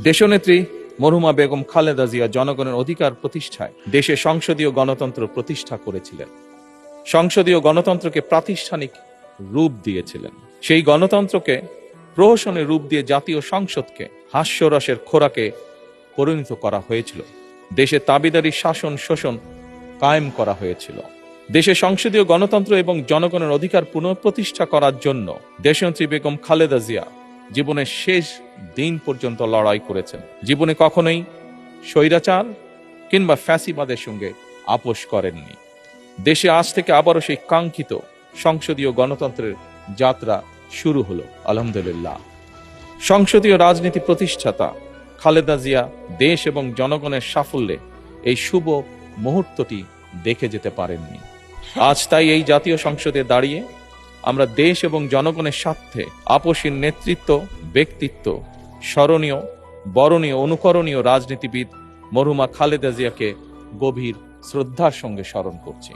দেশনেত্রী মরহুমা বেগম খালেদা জিয়া জনগণের অধিকার প্রতিষ্ঠায় দেশে সংসদীয় গণতন্ত্র প্রতিষ্ঠা করেছিলেন। সংসদীয় গণতন্ত্রকে প্রাতিষ্ঠানিক রূপ দিয়েছিলেন। সেই গণতন্ত্রকে প্রহসনের রূপ দিয়ে জাতীয় সংসদকে হাস্যরসের খোরাকে পরিণত করা হয়েছিল। দেশে তাবিদারি শাসন শোষণ কায়েম করা হয়েছিল। দেশে সংসদীয় গণতন্ত্র এবং জনগণের অধিকার পুনঃপ্রতিষ্ঠা করার জন্য দেশনেত্রী বেগম খালেদা জিয়া জীবনের শেষ দিন পর্যন্ত লড়াই করেছেন। জীবনে কখনোই স্বৈরাচার কিংবা ফ্যাসিবাদের সঙ্গে আপোষ করেননি। দেশে আজ থেকে আবারও সেই কাঙ্ক্ষিত সংসদীয় গণতন্ত্রের যাত্রা শুরু হলো, আলহামদুলিল্লাহ। সংসদীয় রাজনীতি প্রতিষ্ঠাতা খালেদা জিয়া দেশ এবং জনগণের সাফল্যে এই শুভ মুহূর্তটি দেখে যেতে পারেননি। আজ তাই এই জাতীয় সংসদে দাঁড়িয়ে আমরা দেশ এবং জনগণের স্বার্থে আপসীর নেতৃত্ব, ব্যক্তিত্ব, স্মরণীয়, বরণীয়, অনুকরণীয় রাজনীতিবিদ মরহুমা খালেদা জিয়াকে গভীর শ্রদ্ধার সঙ্গে স্মরণ করছি।